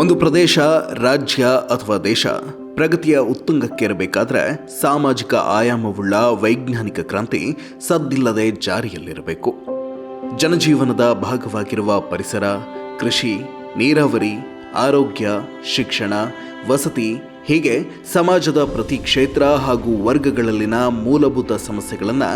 ಒಂದು ಪ್ರದೇಶ, ರಾಜ್ಯ ಅಥವಾ ದೇಶ ಪ್ರಗತಿಯ ಉತ್ತುಂಗಕ್ಕೇರಬೇಕಾದ್ರೆ ಸಾಮಾಜಿಕ ಆಯಾಮವುಳ್ಳ ವೈಜ್ಞಾನಿಕ ಕ್ರಾಂತಿ ಸದ್ದಿಲ್ಲದೆ ಜಾರಿಯಲ್ಲಿರಬೇಕು. ಜನಜೀವನದ ಭಾಗವಾಗಿರುವ ಪರಿಸರ, ಕೃಷಿ, ನೀರಾವರಿ, ಆರೋಗ್ಯ, ಶಿಕ್ಷಣ, ವಸತಿ ಹೀಗೆ ಸಮಾಜದ ಪ್ರತಿ ಕ್ಷೇತ್ರ ಹಾಗೂ ವರ್ಗಗಳಲ್ಲಿನ ಮೂಲಭೂತ ಸಮಸ್ಯೆಗಳನ್ನು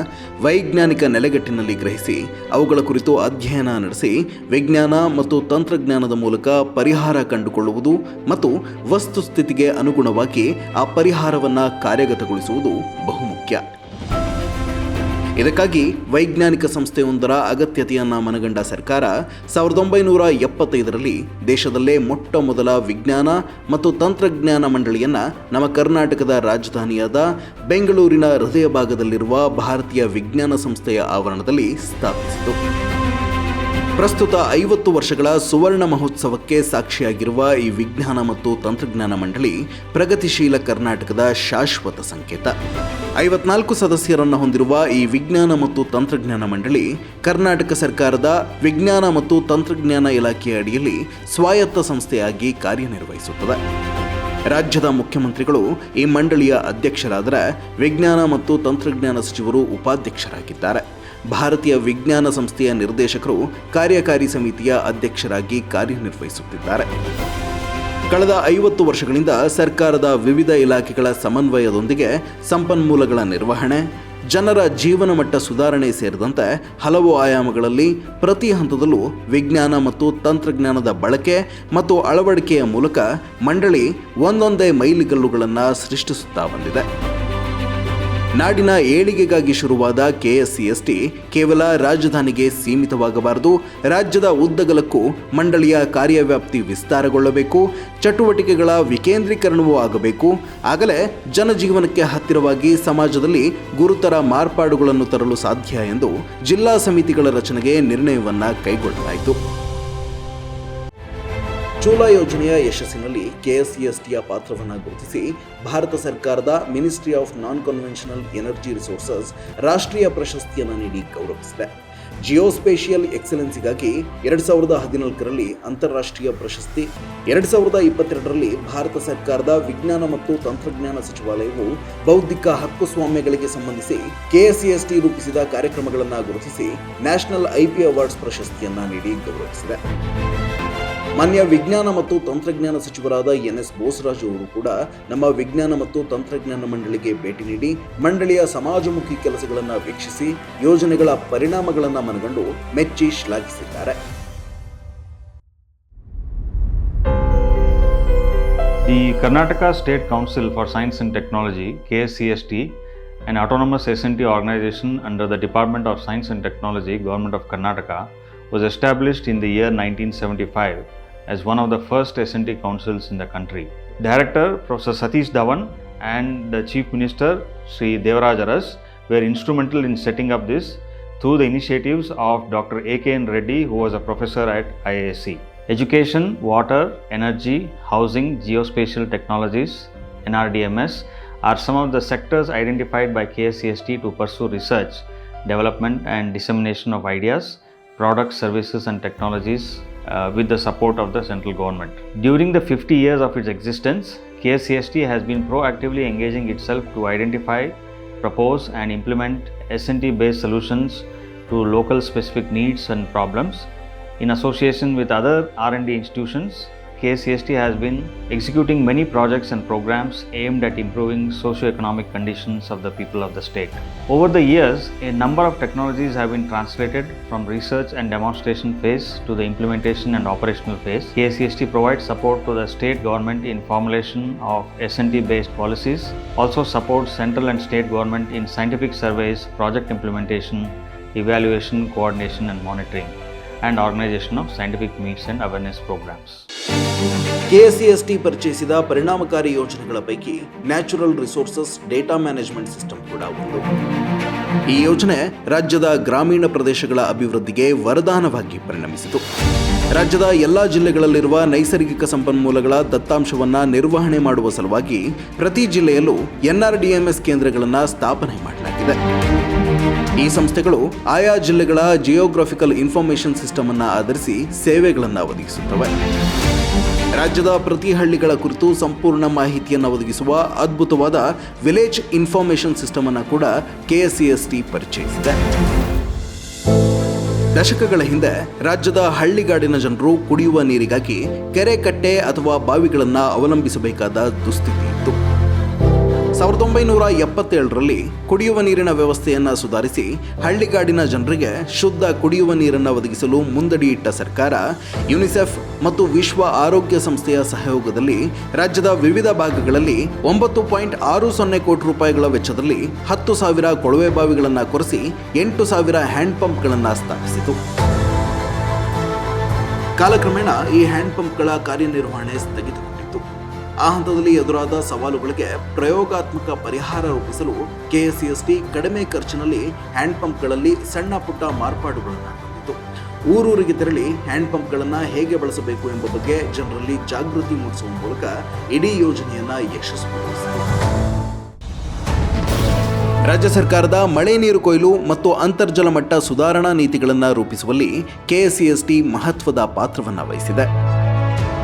ವೈಜ್ಞಾನಿಕ ನೆಲೆಗಟ್ಟಿನಲ್ಲಿ ಗ್ರಹಿಸಿ ಅವುಗಳ ಕುರಿತು ಅಧ್ಯಯನ ನಡೆಸಿ ವಿಜ್ಞಾನ ಮತ್ತು ತಂತ್ರಜ್ಞಾನದ ಮೂಲಕ ಪರಿಹಾರ ಕಂಡುಕೊಳ್ಳುವುದು ಮತ್ತು ವಸ್ತುಸ್ಥಿತಿಗೆ ಅನುಗುಣವಾಗಿ ಆ ಪರಿಹಾರವನ್ನು ಕಾರ್ಯಗತಗೊಳಿಸುವುದು ಬಹುಮುಖ್ಯ. ಇದಕ್ಕಾಗಿ ವೈಜ್ಞಾನಿಕ ಸಂಸ್ಥೆಯೊಂದರ ಅಗತ್ಯತೆಯನ್ನು ಮನಗಂಡ ಸರ್ಕಾರ 1975ರಲ್ಲಿ ದೇಶದಲ್ಲೇ ಮೊಟ್ಟ ಮೊದಲ ವಿಜ್ಞಾನ ಮತ್ತು ತಂತ್ರಜ್ಞಾನ ಮಂಡಳಿಯನ್ನು ನಮ್ಮ ಕರ್ನಾಟಕದ ರಾಜಧಾನಿಯಾದ ಬೆಂಗಳೂರಿನ ಹೃದಯ ಭಾಗದಲ್ಲಿರುವ ಭಾರತೀಯ ವಿಜ್ಞಾನ ಸಂಸ್ಥೆಯ ಆವರಣದಲ್ಲಿ ಸ್ಥಾಪಿಸಿತು. ಪ್ರಸ್ತುತ 50 ವರ್ಷಗಳ ಸುವರ್ಣ ಮಹೋತ್ಸವಕ್ಕೆ ಸಾಕ್ಷಿಯಾಗಿರುವ ಈ ವಿಜ್ಞಾನ ಮತ್ತು ತಂತ್ರಜ್ಞಾನ ಮಂಡಳಿ ಪ್ರಗತಿಶೀಲ ಕರ್ನಾಟಕದ ಶಾಶ್ವತ ಸಂಕೇತ. 54 ಸದಸ್ಯರನ್ನು ಹೊಂದಿರುವ ಈ ವಿಜ್ಞಾನ ಮತ್ತು ತಂತ್ರಜ್ಞಾನ ಮಂಡಳಿ ಕರ್ನಾಟಕ ಸರ್ಕಾರದ ವಿಜ್ಞಾನ ಮತ್ತು ತಂತ್ರಜ್ಞಾನ ಇಲಾಖೆಯ ಅಡಿಯಲ್ಲಿ ಸ್ವಾಯತ್ತ ಸಂಸ್ಥೆಯಾಗಿ ಕಾರ್ಯನಿರ್ವಹಿಸುತ್ತದೆ. ರಾಜ್ಯದ ಮುಖ್ಯಮಂತ್ರಿಗಳು ಈ ಮಂಡಳಿಯ ಅಧ್ಯಕ್ಷರಾದರೆ ವಿಜ್ಞಾನ ಮತ್ತು ತಂತ್ರಜ್ಞಾನ ಸಚಿವರು ಉಪಾಧ್ಯಕ್ಷರಾಗಿದ್ದಾರೆ. ಭಾರತೀಯ ವಿಜ್ಞಾನ ಸಂಸ್ಥೆಯ ನಿರ್ದೇಶಕರು ಕಾರ್ಯಕಾರಿ ಸಮಿತಿಯ ಅಧ್ಯಕ್ಷರಾಗಿ ಕಾರ್ಯನಿರ್ವಹಿಸುತ್ತಿದ್ದಾರೆ. ಕಳೆದ 50 ವರ್ಷಗಳಿಂದ ಸರ್ಕಾರದ ವಿವಿಧ ಇಲಾಖೆಗಳ ಸಮನ್ವಯದೊಂದಿಗೆ ಸಂಪನ್ಮೂಲಗಳ ನಿರ್ವಹಣೆ, ಜನರ ಜೀವನ ಮಟ್ಟ ಸುಧಾರಣೆ ಸೇರಿದಂತೆ ಹಲವು ಆಯಾಮಗಳಲ್ಲಿ ಪ್ರತಿ ಹಂತದಲ್ಲೂ ವಿಜ್ಞಾನ ಮತ್ತು ತಂತ್ರಜ್ಞಾನದ ಬಳಕೆ ಮತ್ತು ಅಳವಡಿಕೆಯ ಮೂಲಕ ಮಂಡಳಿ ಒಂದೊಂದೇ ಮೈಲಿಗಲ್ಲುಗಳನ್ನು ಸೃಷ್ಟಿಸುತ್ತಾ ಬಂದಿದೆ. ನಾಡಿನ ಏಳಿಗೆಗಾಗಿ ಶುರುವಾದ KSCST ಕೇವಲ ರಾಜಧಾನಿಗೆ ಸೀಮಿತವಾಗಬಾರದು. ರಾಜ್ಯದ ಉದ್ದಗಲಕ್ಕೂ ಮಂಡಳಿಯ ಕಾರ್ಯವ್ಯಾಪ್ತಿ ವಿಸ್ತಾರಗೊಳ್ಳಬೇಕು, ಚಟುವಟಿಕೆಗಳ ವಿಕೇಂದ್ರೀಕರಣವೂ ಆಗಬೇಕು. ಆಗಲೇ ಜನಜೀವನಕ್ಕೆ ಹತ್ತಿರವಾಗಿ ಸಮಾಜದಲ್ಲಿ ಗುರುತರ ಮಾರ್ಪಾಡುಗಳನ್ನು ತರಲು ಸಾಧ್ಯ ಎಂದು ಜಿಲ್ಲಾ ಸಮಿತಿಗಳ ರಚನೆಗೆ ನಿರ್ಣಯವನ್ನು ಕೈಗೊಳ್ಳಲಾಯಿತು. ಚೋಲ ಯೋಜನೆಯ ಯಶಸ್ಸಿನಲ್ಲಿ KSCSTಯ ಪಾತ್ರವನ್ನು ಗುರುತಿಸಿ ಭಾರತ ಸರ್ಕಾರದ ministry of non conventional energy resources ರಾಷ್ಟ್ರೀಯ ಪ್ರಶಸ್ತಿಯನ್ನು ನೀಡಿ ಗೌರವಿಸಿದೆ. ಜಿಯೋಸ್ಪೇಷಿಯಲ್ ಎಕ್ಸಲೆನ್ಸಿಗಾಗಿ 2014ರಲ್ಲಿ ಅಂತಾರಾಷ್ಟ್ರೀಯ ಪ್ರಶಸ್ತಿ, 2022ರಲ್ಲಿ ಭಾರತ ಸರ್ಕಾರದ ವಿಜ್ಞಾನ ಮತ್ತು ತಂತ್ರಜ್ಞಾನ ಸಚಿವಾಲಯವು ಬೌದ್ಧಿಕ ಹಕ್ಕುಸ್ವಾಮ್ಯಗಳಿಗೆ ಸಂಬಂಧಿಸಿ KSCST ರೂಪಿಸಿದ ಕಾರ್ಯಕ್ರಮಗಳನ್ನು ಗುರುತಿಸಿ ನ್ಯಾಷನಲ್ IP ಅವಾರ್ಡ್ಸ್ ಪ್ರಶಸ್ತಿಯನ್ನು ನೀಡಿ ಗೌರವಿಸಿದೆ. ಮಾನ್ಯ ವಿಜ್ಞಾನ ಮತ್ತು ತಂತ್ರಜ್ಞಾನ ಸಚಿವರಾದ NS ಬೋಸರಾಜು ಅವರು ಕೂಡ ನಮ್ಮ ವಿಜ್ಞಾನ ಮತ್ತು ತಂತ್ರಜ್ಞಾನ ಮಂಡಳಿಗೆ ಭೇಟಿ ನೀಡಿ ಮಂಡಳಿಯ ಸಮಾಜಮುಖಿ ಕೆಲಸಗಳನ್ನು ವೀಕ್ಷಿಸಿ ಯೋಜನೆಗಳ ಪರಿಣಾಮಗಳನ್ನು ಮನಗಂಡು ಮೆಚ್ಚಿ ಶ್ಲಾಘಿಸಿದ್ದಾರೆ. The Karnataka State Council for Science and Technology, KSCST, an autonomous S&T organization under the Department of Science and Technology, Government of Karnataka, was established in the year 1975 as one of the first S&T councils in the country. Director Professor Satish Dhawan and the Chief Minister Sri Devaraj Aras were instrumental in setting up this through the initiatives of Dr. A.K.N. Reddy, who was a professor at IISc. Education, water, energy, housing, geospatial technologies, NRDMS are some of the sectors identified by KSCST to pursue research, development and dissemination of ideas, products, services and technologies with the support of the central government. During the 50 years of its existence, KSCST has been proactively engaging itself to identify, propose and implement S&T based solutions to local specific needs and problems. In association with other R&D institutions, KSCST has been executing many projects and programs aimed at improving socio-economic conditions of the people of the state. Over the years, a number of technologies have been translated from research and demonstration phase to the implementation and operational phase. KSCST provides support to the state government in formulation of S&T based policies, also supports central and state government in scientific surveys, project implementation, evaluation, coordination and monitoring, and organization of scientific meets and awareness programs. KSCST ಪರಿಚಯಿಸಿದ ಪರಿಣಾಮಕಾರಿ ಯೋಜನೆಗಳ ಪೈಕಿ natural resources data management system ಕೂಡ ಒಂದು. ಈ ಯೋಜನೆ ರಾಜ್ಯದ ಗ್ರಾಮೀಣ ಪ್ರದೇಶಗಳ ಅಭಿವೃದ್ಧಿಗೆ ವರದಾನವಾಗಿ ಪರಿಣಮಿಸಿತು. ರಾಜ್ಯದ ಎಲ್ಲಾ ಜಿಲ್ಲೆಗಳಲ್ಲಿರುವ ನೈಸರ್ಗಿಕ ಸಂಪನ್ಮೂಲಗಳ ದತ್ತಾಂಶವನ್ನು ನಿರ್ವಹಣೆ ಮಾಡುವ ಸಲುವಾಗಿ ಪ್ರತಿ ಜಿಲ್ಲೆಯಲ್ಲೂ NRDMS ಕೇಂದ್ರಗಳನ್ನು ಸ್ಥಾಪನೆ ಮಾಡಲಾಗಿದೆ. ಈ ಸಂಸ್ಥೆಗಳು ಆಯಾ ಜಿಲ್ಲೆಗಳ ಜಿಯೋಗ್ರಫಿಕಲ್ ಇನ್ಫಾರ್ಮೇಷನ್ ಸಿಸ್ಟಮ್ ಅನ್ನು ಆಧರಿಸಿ ಸೇವೆಗಳನ್ನು ಒದಗಿಸುತ್ತವೆ. ರಾಜ್ಯದ ಪ್ರತಿ ಹಳ್ಳಿಗಳ ಕುರಿತು ಸಂಪೂರ್ಣ ಮಾಹಿತಿಯನ್ನು ಒದಗಿಸುವ ಅದ್ಭುತವಾದ ವಿಲೇಜ್ ಇನ್ಫಾರ್ಮೇಷನ್ ಸಿಸ್ಟಮ್ ಅನ್ನು ಕೂಡ KSCST ಪರಿಚಯಿಸಿದೆ. ದಶಕಗಳ ಹಿಂದೆ ರಾಜ್ಯದ ಹಳ್ಳಿಗಾಡಿನ ಜನರು ಕುಡಿಯುವ ನೀರಿಗಾಗಿ ಕೆರೆ, ಕಟ್ಟೆ ಅಥವಾ ಬಾವಿಗಳನ್ನು ಅವಲಂಬಿಸಬೇಕಾದ ದುಸ್ಥಿತಿ ಇತ್ತು. 1977ರಲ್ಲಿ ಕುಡಿಯುವ ನೀರಿನ ವ್ಯವಸ್ಥೆಯನ್ನು ಸುಧಾರಿಸಿ ಹಳ್ಳಿಗಾಡಿನ ಜನರಿಗೆ ಶುದ್ಧ ಕುಡಿಯುವ ನೀರನ್ನು ಒದಗಿಸಲು ಮುಂದಡಿಯಿಟ್ಟ ಸರ್ಕಾರ ಯುನಿಸೆಫ್ ಮತ್ತು ವಿಶ್ವ ಆರೋಗ್ಯ ಸಂಸ್ಥೆಯ ಸಹಯೋಗದಲ್ಲಿ ರಾಜ್ಯದ ವಿವಿಧ ಭಾಗಗಳಲ್ಲಿ 9.60 ಕೋಟಿ ರೂಪಾಯಿಗಳ ವೆಚ್ಚದಲ್ಲಿ 10,000 ಕೊಳವೆ ಬಾವಿಗಳನ್ನು ಕೊರೆಸಿ 8,000 ಹ್ಯಾಂಡ್ ಪಂಪ್ಗಳನ್ನು ಸ್ಥಾಪಿಸಿತು. ಕಾಲಕ್ರಮೇಣ ಈ ಹ್ಯಾಂಡ್ ಪಂಪ್ಗಳ ಕಾರ್ಯನಿರ್ವಹಣೆ ಸ್ಥಗಿತಗೊಂಡಿತು. ಆ ಹಂತದಲ್ಲಿ ಎದುರಾದ ಸವಾಲುಗಳಿಗೆ ಪ್ರಯೋಗಾತ್ಮಕ ಪರಿಹಾರ ರೂಪಿಸಲು KSCST ಕಡಿಮೆ ಖರ್ಚಿನಲ್ಲಿ ಹ್ಯಾಂಡ್ ಪಂಪ್ಗಳಲ್ಲಿ ಸಣ್ಣ ಪುಟ್ಟ ಮಾರ್ಪಾಡುಗಳನ್ನು ತಂದಿತು. ಊರೂರಿಗೆ ತೆರಳಿ ಹ್ಯಾಂಡ್ ಪಂಪ್ಗಳನ್ನು ಹೇಗೆ ಬಳಸಬೇಕು ಎಂಬ ಬಗ್ಗೆ ಜನರಲ್ಲಿ ಜಾಗೃತಿ ಮೂಡಿಸುವ ಮೂಲಕ ಇಡೀ ಯೋಜನೆಯನ್ನು ಯಶಸ್ವಿಗೊಳಿಸಿತು. ರಾಜ್ಯ ಸರ್ಕಾರದ ಮಳೆ ನೀರು ಕೊಯ್ಲು ಮತ್ತು ಅಂತರ್ಜಲ ಮಟ್ಟ ಸುಧಾರಣಾ ನೀತಿಗಳನ್ನು ರೂಪಿಸುವಲ್ಲಿ KSCST ಮಹತ್ವದ ಪಾತ್ರವನ್ನು ವಹಿಸಿದೆ.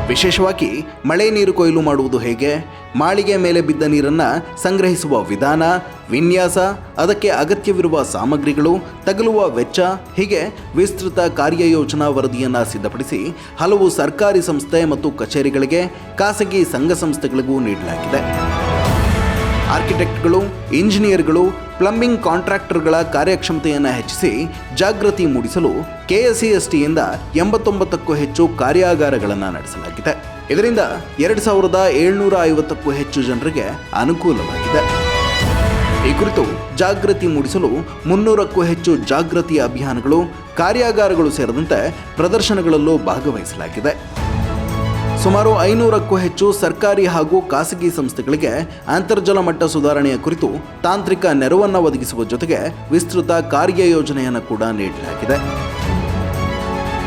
ವಿಶೇಷವಾಗಿ ಮಳೆ ನೀರು ಕೊಯ್ಲು ಮಾಡುವುದು ಹೇಗೆ, ಮಾಳಿಗೆ ಮೇಲೆ ಬಿದ್ದ ನೀರನ್ನು ಸಂಗ್ರಹಿಸುವ ವಿಧಾನ, ವಿನ್ಯಾಸ, ಅದಕ್ಕೆ ಅಗತ್ಯವಿರುವ ಸಾಮಗ್ರಿಗಳು, ತಗಲುವ ವೆಚ್ಚ ಹೀಗೆ ವಿಸ್ತೃತ ಕಾರ್ಯಯೋಜನಾ ವರದಿಯನ್ನು ಸಿದ್ಧಪಡಿಸಿ ಹಲವು ಸರ್ಕಾರಿ ಸಂಸ್ಥೆ ಮತ್ತು ಕಚೇರಿಗಳಿಗೆ, ಖಾಸಗಿ ಸಂಘ ಸಂಸ್ಥೆಗಳಿಗೂ ನೀಡಲಾಗಿದೆ. ಆರ್ಕಿಟೆಕ್ಟ್ಗಳು, ಇಂಜಿನಿಯರ್ಗಳು, ಪ್ಲಂಬಿಂಗ್ ಕಾಂಟ್ರಾಕ್ಟರ್ಗಳ ಕಾರ್ಯಕ್ಷಮತೆಯನ್ನು ಹೆಚ್ಚಿಸಿ ಜಾಗೃತಿ ಮೂಡಿಸಲು KSCSTಯಿಂದ 89ಕ್ಕೂ ಹೆಚ್ಚು ಕಾರ್ಯಾಗಾರಗಳನ್ನು ನಡೆಸಲಾಗಿದೆ. ಇದರಿಂದ 2,750ಕ್ಕೂ ಹೆಚ್ಚು ಜನರಿಗೆ ಅನುಕೂಲವಾಗಿದೆ. ಈ ಕುರಿತು ಜಾಗೃತಿ ಮೂಡಿಸಲು 300ಕ್ಕೂ ಹೆಚ್ಚು ಜಾಗೃತಿ ಅಭಿಯಾನಗಳು, ಕಾರ್ಯಾಗಾರಗಳು ಸೇರಿದಂತೆ ಪ್ರದರ್ಶನಗಳಲ್ಲೂ ಭಾಗವಹಿಸಲಾಗಿದೆ. ಸುಮಾರು 500ಕ್ಕೂ ಹೆಚ್ಚು ಸರ್ಕಾರಿ ಹಾಗೂ ಖಾಸಗಿ ಸಂಸ್ಥೆಗಳಿಗೆ ಅಂತರ್ಜಲ ಮಟ್ಟ ಸುಧಾರಣೆಯ ಕುರಿತು ತಾಂತ್ರಿಕ ನೆರವನ್ನು ಒದಗಿಸುವ ಜೊತೆಗೆ ವಿಸ್ತೃತ ಕಾರ್ಯಯೋಜನೆಯನ್ನು ಕೂಡ ನೀಡಲಾಗಿದೆ.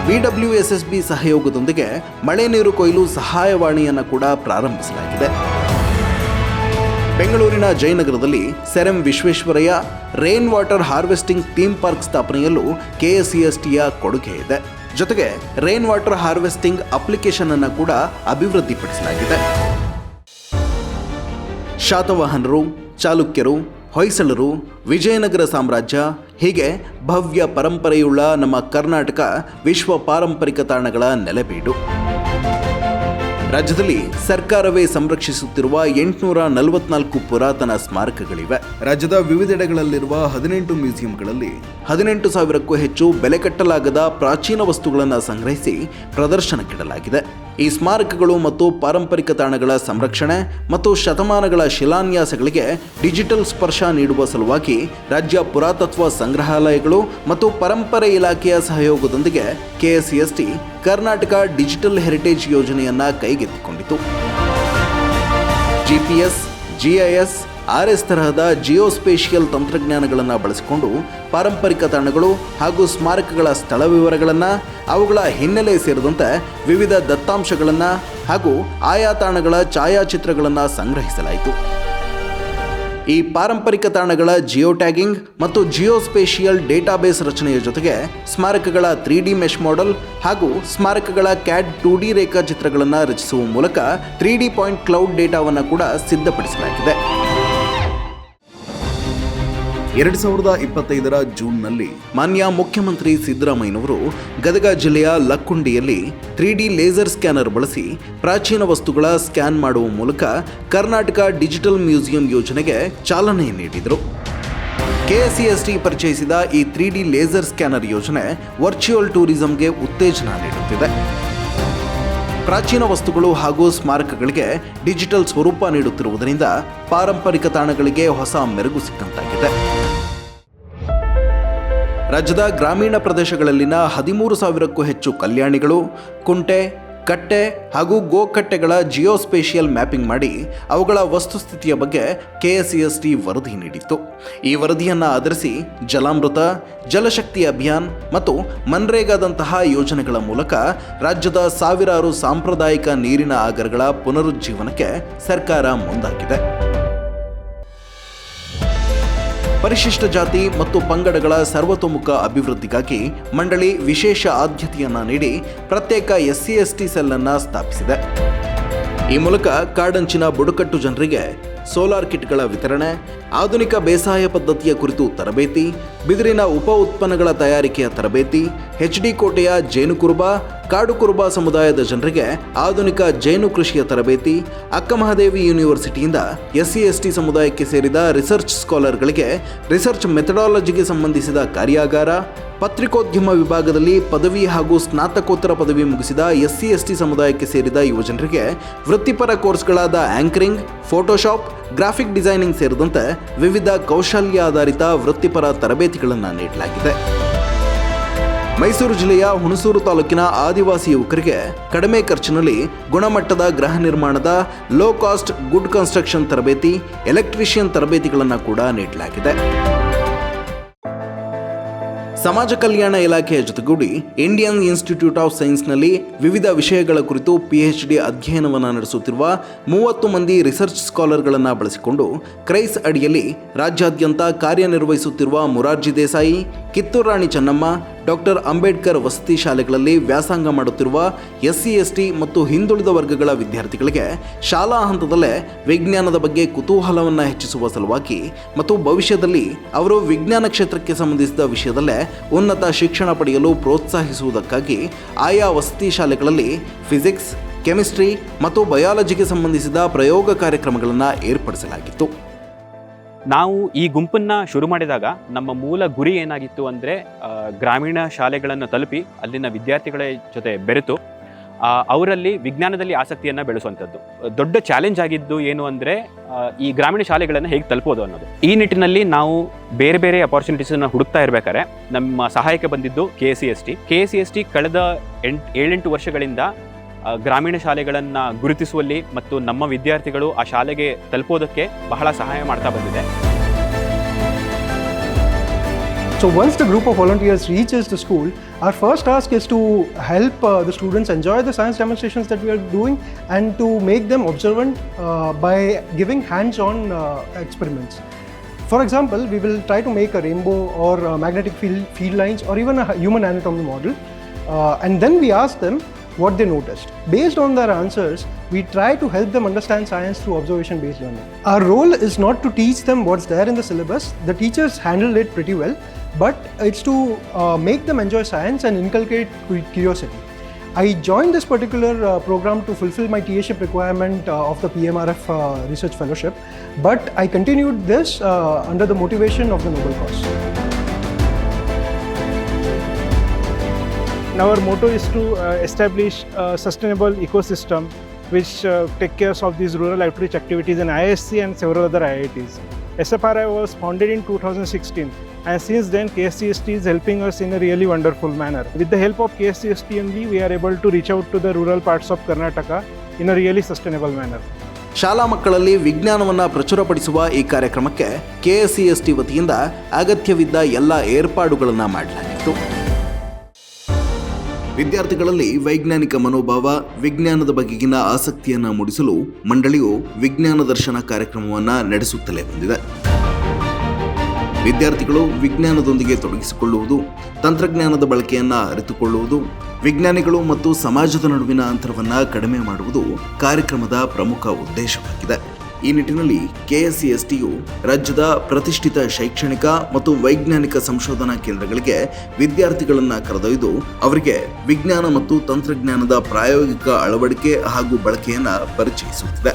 BWSSB ಸಹಯೋಗದೊಂದಿಗೆ ಮಳೆ ನೀರು ಕೊಯ್ಲು ಸಹಾಯವಾಣಿಯನ್ನು ಕೂಡ ಪ್ರಾರಂಭಿಸಲಾಗಿದೆ. ಬೆಂಗಳೂರಿನ ಜಯನಗರದಲ್ಲಿ sir M Visvesvaraya rain water harvesting theme park ಸ್ಥಾಪನೆಯಲ್ಲೂ KSCSTಯ ಕೊಡುಗೆ ಇದೆ. ಜೊತೆಗೆ ರೈನ್ ವಾಟರ್ ಹಾರ್ವೆಸ್ಟಿಂಗ್ ಅಪ್ಲಿಕೇಶನ್ ಅನ್ನು ಕೂಡ ಅಭಿವೃದ್ಧಿಪಡಿಸಲಾಗಿದೆ. ಶಾತವಾಹನರು, ಚಾಲುಕ್ಯರು, ಹೊಯ್ಸಳರು, ವಿಜಯನಗರ ಸಾಮ್ರಾಜ್ಯ ಹೀಗೆ ಭವ್ಯ ಪರಂಪರೆಯುಳ್ಳ ನಮ್ಮ ಕರ್ನಾಟಕ ವಿಶ್ವ ಪಾರಂಪರಿಕ ತಾಣಗಳ ನೆಲೆಬೀಡು. ರಾಜ್ಯದಲ್ಲಿ ಸರ್ಕಾರವೇ ಸಂರಕ್ಷಿಸುತ್ತಿರುವ 844 ಪುರಾತನ ಸ್ಮಾರಕಗಳಿವೆ. ರಾಜ್ಯದ ವಿವಿಧೆಡೆಗಳಲ್ಲಿರುವ 18 ಮ್ಯೂಸಿಯಂಗಳಲ್ಲಿ 18,000ಕ್ಕೂ ಹೆಚ್ಚು ಬೆಲೆ ಕಟ್ಟಲಾಗದ ಪ್ರಾಚೀನ ವಸ್ತುಗಳನ್ನು ಸಂಗ್ರಹಿಸಿ ಪ್ರದರ್ಶನಕ್ಕಿಡಲಾಗಿದೆ. ಈ ಸ್ಮಾರಕಗಳು ಮತ್ತು ಪಾರಂಪರಿಕ ತಾಣಗಳ ಸಂರಕ್ಷಣೆ ಮತ್ತು ಶತಮಾನಗಳ ಶಿಲಾನ್ಯಾಸಗಳಿಗೆ ಡಿಜಿಟಲ್ ಸ್ಪರ್ಶ ನೀಡುವ ಸಲುವಾಗಿ ರಾಜ್ಯ ಪುರಾತತ್ವ ಸಂಗ್ರಹಾಲಯಗಳು ಮತ್ತು ಪರಂಪರೆ ಇಲಾಖೆಯ ಸಹಯೋಗದೊಂದಿಗೆ KSCST ಕರ್ನಾಟಕ ಡಿಜಿಟಲ್ ಹೆರಿಟೇಜ್ ಯೋಜನೆಯನ್ನ ಕೈಗೆತ್ತಿಕೊಂಡಿತು. GPS, GIS, RS ತರಹದ ಜಿಯೋಸ್ಪೇಷಿಯಲ್ ತಂತ್ರಜ್ಞಾನಗಳನ್ನು ಬಳಸಿಕೊಂಡು ಪಾರಂಪರಿಕ ತಾಣಗಳು ಹಾಗೂ ಸ್ಮಾರಕಗಳ ಸ್ಥಳ ವಿವರಗಳನ್ನು, ಅವುಗಳ ಹಿನ್ನೆಲೆ ಸೇರಿದಂತೆ ವಿವಿಧ ದತ್ತಾಂಶಗಳನ್ನು ಹಾಗೂ ಆಯಾ ತಾಣಗಳ ಛಾಯಾಚಿತ್ರಗಳನ್ನು ಸಂಗ್ರಹಿಸಲಾಯಿತು. ಈ ಪಾರಂಪರಿಕ ತಾಣಗಳ ಜಿಯೋ ಟ್ಯಾಗಿಂಗ್ ಮತ್ತು ಜಿಯೋಸ್ಪೇಷಿಯಲ್ ಡೇಟಾಬೇಸ್ ರಚನೆಯ ಜೊತೆಗೆ ಸ್ಮಾರಕಗಳ 3D ಮೆಶ್ ಮಾಡೆಲ್ ಹಾಗೂ ಸ್ಮಾರಕಗಳ CAD 2D ರೇಖಾಚಿತ್ರಗಳನ್ನು ರಚಿಸುವ ಮೂಲಕ 3D ಪಾಯಿಂಟ್ ಕ್ಲೌಡ್ ಡೇಟಾವನ್ನು ಕೂಡ ಸಿದ್ಧಪಡಿಸಲಾಗಿದೆ. 2025ರ ಜೂನ್ನಲ್ಲಿ ಮಾನ್ಯ ಮುಖ್ಯಮಂತ್ರಿ ಸಿದ್ದರಾಮಯ್ಯನವರು ಗದಗ ಜಿಲ್ಲೆಯ ಲಕ್ಕುಂಡಿಯಲ್ಲಿ 3D ಲೇಸರ್ ಸ್ಕ್ಯಾನರ್ ಬಳಸಿ ಪ್ರಾಚೀನ ವಸ್ತುಗಳ ಸ್ಕ್ಯಾನ್ ಮಾಡುವ ಮೂಲಕ ಕರ್ನಾಟಕ ಡಿಜಿಟಲ್ ಮ್ಯೂಸಿಯಂ ಯೋಜನೆಗೆ ಚಾಲನೆ ನೀಡಿದರು. KSCST ಪರಿಚಯಿಸಿದ ಈ 3D ಲೇಸರ್ ಸ್ಕ್ಯಾನರ್ ಯೋಜನೆ ವರ್ಚುವಲ್ ಟೂರಿಸಂಗೆ ಉತ್ತೇಜನ ನೀಡುತ್ತಿದೆ. ಪ್ರಾಚೀನ ವಸ್ತುಗಳು ಹಾಗೂ ಸ್ಮಾರಕಗಳಿಗೆ ಡಿಜಿಟಲ್ ಸ್ವರೂಪ ನೀಡುತ್ತಿರುವುದರಿಂದ ಪಾರಂಪರಿಕ ತಾಣಗಳಿಗೆ ಹೊಸ ಮೆರುಗು ಸಿಕ್ಕಂತಾಗಿದೆ. ರಾಜ್ಯದ ಗ್ರಾಮೀಣ ಪ್ರದೇಶಗಳಲ್ಲಿನ 13,000ಕ್ಕೂ ಹೆಚ್ಚು ಕಲ್ಯಾಣಿಗಳು, ಕುಂಟೆ, ಕಟ್ಟೆ ಹಾಗೂ ಗೋಕಟ್ಟೆಗಳ ಜಿಯೋಸ್ಪೇಷಿಯಲ್ ಮ್ಯಾಪಿಂಗ್ ಮಾಡಿ ಅವುಗಳ ವಸ್ತುಸ್ಥಿತಿಯ ಬಗ್ಗೆ KSCST ವರದಿ ನೀಡಿತ್ತು. ಈ ವರದಿಯನ್ನು ಆಧರಿಸಿ ಜಲಾಮೃತ, ಜಲಶಕ್ತಿ ಅಭಿಯಾನ್ ಮತ್ತು ಮನ್ರೇಗಾದಂತಹ ಯೋಜನೆಗಳ ಮೂಲಕ ರಾಜ್ಯದ ಸಾವಿರಾರು ಸಾಂಪ್ರದಾಯಿಕ ನೀರಿನ ಆಗರಗಳ ಪುನರುಜ್ಜೀವನಕ್ಕೆ ಸರ್ಕಾರ ಮುಂದಾಗಿದೆ. ಪರಿಶಿಷ್ಟ ಜಾತಿ ಮತ್ತು ಪಂಗಡಗಳ ಸರ್ವತೋಮುಖ ಅಭಿವೃದ್ಧಿಗಾಗಿ ಮಂಡಳಿ ವಿಶೇಷ ಆದ್ಯತೆಯನ್ನ ನೀಡಿ ಪ್ರತ್ಯೇಕ SC/ST ಸೆಲ್ ಅನ್ನು ಸ್ಥಾಪಿಸಿದೆ. ಈ ಮೂಲಕ ಕಾಡಂಚಿನ ಬುಡಕಟ್ಟು ಜನರಿಗೆ ಸೋಲಾರ್ ಕಿಟ್ಗಳ ವಿತರಣೆ, ಆಧುನಿಕ ಬೇಸಾಯ ಪದ್ಧತಿಯ ಕುರಿತು ತರಬೇತಿ, ಬಿದಿರಿನ ಉಪ ಉತ್ಪನ್ನಗಳ ತಯಾರಿಕೆಯ ತರಬೇತಿ, HD ಕೋಟೆಯ ಜೇನು ಕುರುಬ, ಕಾಡು ಕುರುಬ ಸಮುದಾಯದ ಜನರಿಗೆ ಆಧುನಿಕ ಜೇನು ಕೃಷಿಯ ತರಬೇತಿ, ಅಕ್ಕಮಹಾದೇವಿ ಯೂನಿವರ್ಸಿಟಿಯಿಂದ SC/ST ಸಮುದಾಯಕ್ಕೆ ಸೇರಿದ ರಿಸರ್ಚ್ ಸ್ಕಾಲರ್ಗಳಿಗೆ ರಿಸರ್ಚ್ ಮೆಥಡಾಲಜಿಗೆ ಸಂಬಂಧಿಸಿದ ಕಾರ್ಯಾಗಾರ, ಪತ್ರಿಕೋದ್ಯಮ ವಿಭಾಗದಲ್ಲಿ ಪದವಿ ಹಾಗೂ ಸ್ನಾತಕೋತ್ತರ ಪದವಿ ಮುಗಿಸಿದ SC/ST ಸಮುದಾಯಕ್ಕೆ ಸೇರಿದ ಯುವಜನರಿಗೆ ವೃತ್ತಿಪರ ಕೋರ್ಸ್ಗಳಾದ ಆಂಕರಿಂಗ್, ಫೋಟೋಶಾಪ್, ಗ್ರಾಫಿಕ್ ಡಿಸೈನಿಂಗ್ ಸೇರಿದಂತೆ ವಿವಿಧ ಕೌಶಲ್ಯ ಆಧಾರಿತ ವೃತ್ತಿಪರ ತರಬೇತಿಗಳನ್ನು ನೀಡಲಾಗಿದೆ. ಮೈಸೂರು ಜಿಲ್ಲೆಯ ಹುಣಸೂರು ತಾಲೂಕಿನ ಆದಿವಾಸಿ ಯುವಕರಿಗೆ ಕಡಿಮೆ ಖರ್ಚಿನಲ್ಲಿ ಗುಣಮಟ್ಟದ ಗೃಹ ನಿರ್ಮಾಣದ ಲೋ ಕಾಸ್ಟ್ ಗುಡ್ ಕನ್ಸ್ಟ್ರಕ್ಷನ್ ತರಬೇತಿ, ಎಲೆಕ್ಟ್ರಿಷಿಯನ್ ತರಬೇತಿಗಳನ್ನು ಕೂಡ ನೀಡಲಾಗಿದೆ. ಸಮಾಜ ಕಲ್ಯಾಣ ಇಲಾಖೆಯ ಜೊತೆಗೂಡಿ ಇಂಡಿಯನ್ ಇನ್ಸ್ಟಿಟ್ಯೂಟ್ ಆಫ್ ಸೈನ್ಸ್ನಲ್ಲಿ ವಿವಿಧ ವಿಷಯಗಳ ಕುರಿತು PhD ಅಧ್ಯಯನವನ್ನು ನಡೆಸುತ್ತಿರುವ 30 ಮಂದಿ ರಿಸರ್ಚ್ ಸ್ಕಾಲರ್ಗಳನ್ನು ಬಳಸಿಕೊಂಡು ಕ್ರೈಸ್ ಅಡಿಯಲ್ಲಿ ರಾಜ್ಯಾದ್ಯಂತ ಕಾರ್ಯನಿರ್ವಹಿಸುತ್ತಿರುವ ಮೊರಾರ್ಜಿ ದೇಸಾಯಿ, ಕಿತ್ತೂರು ರಾಣಿ ಚೆನ್ನಮ್ಮ, ಡಾಕ್ಟರ್ ಅಂಬೇಡ್ಕರ್ ವಸತಿ ಶಾಲೆಗಳಲ್ಲಿ ವ್ಯಾಸಂಗ ಮಾಡುತ್ತಿರುವ SC/ST ಮತ್ತು ಹಿಂದುಳಿದ ವರ್ಗಗಳ ವಿದ್ಯಾರ್ಥಿಗಳಿಗೆ ಶಾಲಾ ಹಂತದಲ್ಲೇ ವಿಜ್ಞಾನದ ಬಗ್ಗೆ ಕುತೂಹಲವನ್ನು ಹೆಚ್ಚಿಸುವ ಸಲುವಾಗಿ ಮತ್ತು ಭವಿಷ್ಯದಲ್ಲಿ ಅವರು ವಿಜ್ಞಾನ ಕ್ಷೇತ್ರಕ್ಕೆ ಸಂಬಂಧಿಸಿದ ವಿಷಯದಲ್ಲೇ ಉನ್ನತ ಶಿಕ್ಷಣ ಪಡೆಯಲು ಪ್ರೋತ್ಸಾಹಿಸುವುದಕ್ಕಾಗಿ ಆಯಾ ವಸತಿ ಶಾಲೆಗಳಲ್ಲಿ ಫಿಸಿಕ್ಸ್, ಕೆಮಿಸ್ಟ್ರಿ ಮತ್ತು ಬಯಾಲಜಿಗೆ ಸಂಬಂಧಿಸಿದ ಪ್ರಯೋಗ ಕಾರ್ಯಕ್ರಮಗಳನ್ನು ಏರ್ಪಡಿಸಲಾಗಿತ್ತು. ನಾವು ಈ ಗುಂಪನ್ನು ಶುರು ಮಾಡಿದಾಗ ನಮ್ಮ ಮೂಲ ಗುರಿ ಏನಾಗಿತ್ತು ಅಂದರೆ ಗ್ರಾಮೀಣ ಶಾಲೆಗಳನ್ನು ತಲುಪಿ ಅಲ್ಲಿನ ವಿದ್ಯಾರ್ಥಿಗಳ ಜೊತೆ ಬೆರೆತು ಅವರಲ್ಲಿ ವಿಜ್ಞಾನದಲ್ಲಿ ಆಸಕ್ತಿಯನ್ನು ಬೆಳೆಸುವಂಥದ್ದು. ದೊಡ್ಡ ಚಾಲೆಂಜ್ ಆಗಿದ್ದು ಏನು ಅಂದರೆ ಈ ಗ್ರಾಮೀಣ ಶಾಲೆಗಳನ್ನು ಹೇಗೆ ತಲುಪೋದು ಅನ್ನೋದು. ಈ ನಿಟ್ಟಿನಲ್ಲಿ ನಾವು ಬೇರೆ ಬೇರೆ ಅಪಾರ್ಚುನಿಟೀಸನ್ನು ಹುಡುಕ್ತಾ ಇರಬೇಕಾದ್ರೆ ನಮ್ಮ ಸಹಾಯಕ್ಕೆ ಬಂದಿದ್ದು KSCST ಕಳೆದ 7-8 ವರ್ಷಗಳಿಂದ ಗ್ರಾಮೀಣ ಶಾಲೆಗಳನ್ನು ಗುರುತಿಸುವಲ್ಲಿ ಮತ್ತು ನಮ್ಮ ವಿದ್ಯಾರ್ಥಿಗಳು ಆ ಶಾಲೆಗೆ ತಲುಪೋದಕ್ಕೆ ಬಹಳ ಸಹಾಯ ಮಾಡ್ತಾ ಬಂದಿದೆ. So once the group of volunteers reaches the school, our first task is to help the students enjoy the science demonstrations that we are doing and to make them observant by giving hands-on experiments. For example, we will try to make a rainbow or magnetic field lines or even a human anatomy model, and then we ask them what they noticed. Based on their answers, we try to help them understand science through observation-based learning. Our role is not to teach them what's there in the syllabus. The teachers handle it pretty well, but it's to make them enjoy science and inculcate curiosity. I joined this particular program to fulfill my TA-ship requirement of the PMRF Research Fellowship, but I continued this under the motivation of the Nobel cause. Our motto is to establish a sustainable ecosystem which take care of these rural outreach activities in IISc and several other IITs. SFRI was founded in 2016, and since then KSCST is helping us in a really wonderful manner. With the help of KSCST only, we are able to reach out to the rural parts of Karnataka in a really sustainable manner. ಶಾಲಾ ಮಕ್ಕಳಲ್ಲಿ ವಿಜ್ಞಾನವನ್ನು ಪ್ರಚುರಪಡಿಸುವ ಈ ಕಾರ್ಯಕ್ರಮಕ್ಕೆ KSCST ವತಿಯಿಂದ ಅಗತ್ಯವಿದ್ದ ಎಲ್ಲ ಏರ್ಪಾಡುಗಳನ್ನು ಮಾಡಲಾಗಿತ್ತು. ವಿದ್ಯಾರ್ಥಿಗಳಲ್ಲಿ ವೈಜ್ಞಾನಿಕ ಮನೋಭಾವ, ವಿಜ್ಞಾನದ ಬಗೆಗಿನ ಆಸಕ್ತಿಯನ್ನು ಮೂಡಿಸಲು ಮಂಡಳಿಯು ವಿಜ್ಞಾನ ದರ್ಶನ ಕಾರ್ಯಕ್ರಮವನ್ನು ನಡೆಸುತ್ತಲೇ ಬಂದಿದೆ. ವಿದ್ಯಾರ್ಥಿಗಳು ವಿಜ್ಞಾನದೊಂದಿಗೆ ತೊಡಗಿಸಿಕೊಳ್ಳುವುದು, ತಂತ್ರಜ್ಞಾನದ ಬಳಕೆಯನ್ನು ಅರಿತುಕೊಳ್ಳುವುದು, ವಿಜ್ಞಾನಿಗಳು ಮತ್ತು ಸಮಾಜದ ನಡುವಿನ ಅಂತರವನ್ನು ಕಡಿಮೆ ಮಾಡುವುದು ಕಾರ್ಯಕ್ರಮದ ಪ್ರಮುಖ ಉದ್ದೇಶವಾಗಿದೆ. ಈ ನಿಟ್ಟಿನಲ್ಲಿ KSCSTಯು ರಾಜ್ಯದ ಪ್ರತಿಷ್ಠಿತ ಶೈಕ್ಷಣಿಕ ಮತ್ತು ವೈಜ್ಞಾನಿಕ ಸಂಶೋಧನಾ ಕೇಂದ್ರಗಳಿಗೆ ವಿದ್ಯಾರ್ಥಿಗಳನ್ನು ಕರೆದೊಯ್ದು ಅವರಿಗೆ ವಿಜ್ಞಾನ ಮತ್ತು ತಂತ್ರಜ್ಞಾನದ ಪ್ರಾಯೋಗಿಕ ಅಳವಡಿಕೆ ಹಾಗೂ ಬಳಕೆಯನ್ನು ಪರಿಚಯಿಸುತ್ತಿದೆ.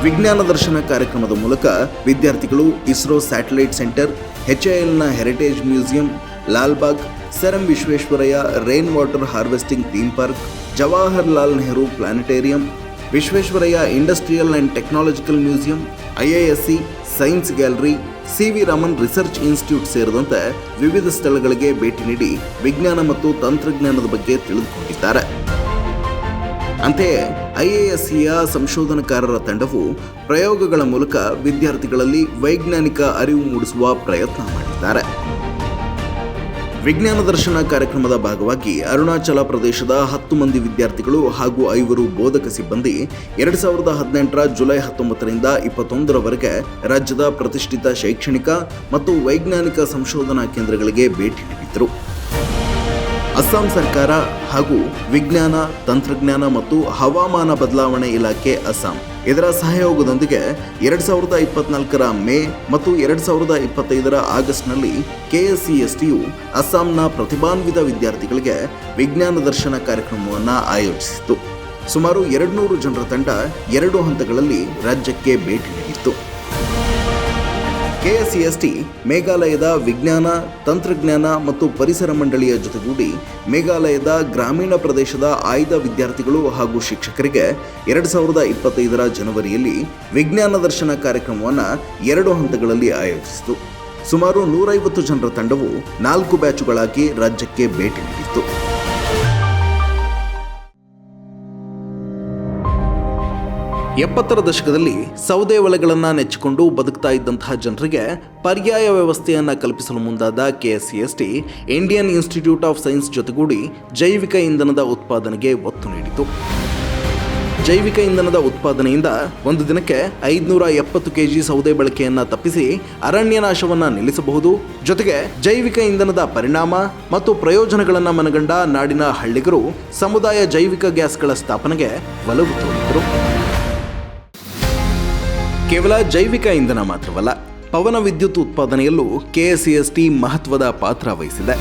ವಿಜ್ಞಾನ ದರ್ಶನ ಕಾರ್ಯಕ್ರಮದ ಮೂಲಕ ವಿದ್ಯಾರ್ಥಿಗಳು ಇಸ್ರೋ ಸ್ಯಾಟಲೈಟ್ ಸೆಂಟರ್, HILನ heritage museum, Lalbagh, sir M Visvesvaraya rain water harvesting theme park, Jawaharlal Nehru planetarium, Visvesvaraya industrial and technological museum, IISc science gallery, CV Raman research institute ಸೇರಿದಂತೆ ವಿವಿಧ ಸ್ಥಳಗಳಿಗೆ ಭೇಟಿ ನೀಡಿ ವಿಜ್ಞಾನ ಮತ್ತು ತಂತ್ರಜ್ಞಾನದ ಬಗ್ಗೆ ತಿಳಿದುಕೊಂಡಿದ್ದಾರೆ. ಅಂತೆಯೇ IIScಯ ಸಂಶೋಧನಕಾರರ ತಂಡವು ಪ್ರಯೋಗಗಳ ಮೂಲಕ ವಿದ್ಯಾರ್ಥಿಗಳಲ್ಲಿ ವೈಜ್ಞಾನಿಕ ಅರಿವು ಮೂಡಿಸುವ ಪ್ರಯತ್ನ ಮಾಡಿದ್ದಾರೆ. ವಿಜ್ಞಾನ ದರ್ಶನ ಕಾರ್ಯಕ್ರಮದ ಭಾಗವಾಗಿ ಅರುಣಾಚಲ ಪ್ರದೇಶದ 10 ಮಂದಿ ವಿದ್ಯಾರ್ಥಿಗಳು ಹಾಗೂ 5 ಬೋಧಕ ಸಿಬ್ಬಂದಿ 2018 ಜುಲೈ 19ರಿಂದ 21ರವರೆಗೆ ರಾಜ್ಯದ ಪ್ರತಿಷ್ಠಿತ ಶೈಕ್ಷಣಿಕ ಮತ್ತು ವೈಜ್ಞಾನಿಕ ಸಂಶೋಧನಾ ಕೇಂದ್ರಗಳಿಗೆ ಭೇಟಿ ನೀಡಿದರು. ಅಸ್ಸಾಂ ಸರ್ಕಾರ ಹಾಗೂ ವಿಜ್ಞಾನ, ತಂತ್ರಜ್ಞಾನ ಮತ್ತು ಹವಾಮಾನ ಬದಲಾವಣೆ ಇಲಾಖೆ ಅಸ್ಸಾಂ ಇದರ ಸಹಯೋಗದೊಂದಿಗೆ 2024ರ ಮೇ ಮತ್ತು 2025ರ ಆಗಸ್ಟ್ನಲ್ಲಿ KSCSTಯು ಅಸ್ಸಾಂನ ಪ್ರತಿಭಾನ್ವಿತ ವಿದ್ಯಾರ್ಥಿಗಳಿಗೆ ವಿಜ್ಞಾನ ದರ್ಶನ ಕಾರ್ಯಕ್ರಮವನ್ನು ಆಯೋಜಿಸಿತು. ಸುಮಾರು 200 ಜನರ ತಂಡ 2 ಹಂತಗಳಲ್ಲಿ ರಾಜ್ಯಕ್ಕೆ ಭೇಟಿ ನೀಡಿತ್ತು. KSCST ಮೇಘಾಲಯದ ವಿಜ್ಞಾನ, ತಂತ್ರಜ್ಞಾನ ಮತ್ತು ಪರಿಸರ ಮಂಡಳಿಯ ಜೊತೆಗೂಡಿ ಮೇಘಾಲಯದ ಗ್ರಾಮೀಣ ಪ್ರದೇಶದ ಆಯ್ದ ವಿದ್ಯಾರ್ಥಿಗಳು ಹಾಗೂ ಶಿಕ್ಷಕರಿಗೆ 2025ರ ಜನವರಿಯಲ್ಲಿ ವಿಜ್ಞಾನ ದರ್ಶನ ಕಾರ್ಯಕ್ರಮವನ್ನು 2 ಹಂತಗಳಲ್ಲಿ ಆಯೋಜಿಸಿತು. ಸುಮಾರು 150 ಜನರ ತಂಡವು 4 ಬ್ಯಾಚುಗಳಾಗಿ ರಾಜ್ಯಕ್ಕೆ ಭೇಟಿ ನೀಡಿತ್ತು. 70ರ ದಶಕದಲ್ಲಿ ಸೌದೆ ಒಲೆಗಳನ್ನು ನೆಚ್ಚಿಕೊಂಡು ಬದುಕ್ತಾ ಇದ್ದಂತಹ ಜನರಿಗೆ ಪರ್ಯಾಯ ವ್ಯವಸ್ಥೆಯನ್ನು ಕಲ್ಪಿಸಲು ಮುಂದಾದ KSCST Indian institute of science ಜೊತೆಗೂಡಿ ಜೈವಿಕ ಇಂಧನದ ಉತ್ಪಾದನೆಗೆ ಒತ್ತು ನೀಡಿತು. ಜೈವಿಕ ಇಂಧನದ ಉತ್ಪಾದನೆಯಿಂದ ಒಂದು ದಿನಕ್ಕೆ 570 kg ಸೌದೆ ಬಳಕೆಯನ್ನು ತಪ್ಪಿಸಿ ಅರಣ್ಯನಾಶವನ್ನು ನಿಲ್ಲಿಸಬಹುದು. ಜೊತೆಗೆ ಜೈವಿಕ ಇಂಧನದ ಪರಿಣಾಮ ಮತ್ತು ಪ್ರಯೋಜನಗಳನ್ನು ಮನಗಂಡ ನಾಡಿನ ಹಳ್ಳಿಗರು ಸಮುದಾಯ ಜೈವಿಕ ಗ್ಯಾಸ್ಗಳ ಸ್ಥಾಪನೆಗೆ ಒಲವು ತೋರಿದರು. ಕೇವಲ ಜೈವಿಕ ಇಂಧನ ಮಾತ್ರವಲ್ಲ, ಪವನ ವಿದ್ಯುತ್ ಉತ್ಪಾದನೆಯಲ್ಲೂ KSCST ಮಹತ್ವದ ಪಾತ್ರ ವಹಿಸಿದೆ.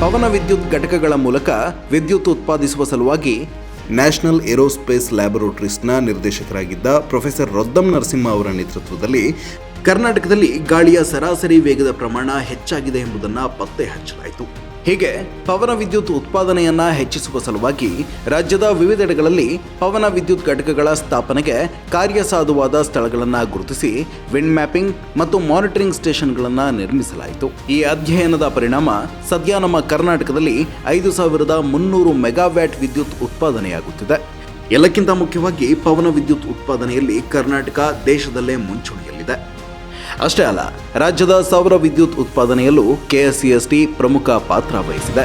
ಪವನ ವಿದ್ಯುತ್ ಘಟಕಗಳ ಮೂಲಕ ವಿದ್ಯುತ್ ಉತ್ಪಾದಿಸುವ ಸಲುವಾಗಿ ನ್ಯಾಷನಲ್ ಏರೋಸ್ಪೇಸ್ ಲ್ಯಾಬೊರೇಟರೀಸ್ನ ನಿರ್ದೇಶಕರಾಗಿದ್ದ ಪ್ರೊಫೆಸರ್ ರೊದ್ದಂ ನರಸಿಂಹ ಅವರ ನೇತೃತ್ವದಲ್ಲಿ ಕರ್ನಾಟಕದಲ್ಲಿ ಗಾಳಿಯ ಸರಾಸರಿ ವೇಗದ ಪ್ರಮಾಣ ಹೆಚ್ಚಾಗಿದೆ ಎಂಬುದನ್ನು ಪತ್ತೆ ಹಚ್ಚಲಾಯಿತು. ಹೀಗೆ ಪವನ ವಿದ್ಯುತ್ ಉತ್ಪಾದನೆಯನ್ನ ಹೆಚ್ಚಿಸುವ ಸಲುವಾಗಿ ರಾಜ್ಯದ ವಿವಿಧೆಡೆಗಳಲ್ಲಿ ಪವನ ವಿದ್ಯುತ್ ಘಟಕಗಳ ಸ್ಥಾಪನೆಗೆ ಕಾರ್ಯಸಾಧುವಾದ ಸ್ಥಳಗಳನ್ನು ಗುರುತಿಸಿ ವಿಂಡ್ ಮ್ಯಾಪಿಂಗ್ ಮತ್ತು ಮಾನಿಟರಿಂಗ್ ಸ್ಟೇಷನ್ಗಳನ್ನು ನಿರ್ಮಿಸಲಾಯಿತು. ಈ ಅಧ್ಯಯನದ ಪರಿಣಾಮ ಸದ್ಯ ನಮ್ಮ ಕರ್ನಾಟಕದಲ್ಲಿ 5300 ಮೆಗಾವ್ಯಾಟ್ ವಿದ್ಯುತ್ ಉತ್ಪಾದನೆಯಾಗುತ್ತಿದೆ. ಎಲ್ಲಕ್ಕಿಂತ ಮುಖ್ಯವಾಗಿ ಪವನ ವಿದ್ಯುತ್ ಉತ್ಪಾದನೆಯಲ್ಲಿ ಕರ್ನಾಟಕ ದೇಶದಲ್ಲೇ ಮುಂಚೂಣಿಯಲ್ಲಿದೆ. ಅಷ್ಟೇ ಅಲ್ಲ, ರಾಜ್ಯದ ಸೌರ ವಿದ್ಯುತ್ ಉತ್ಪಾದನೆಯಲ್ಲೂ KSCST ಪ್ರಮುಖ ಪಾತ್ರ ವಹಿಸಿದೆ.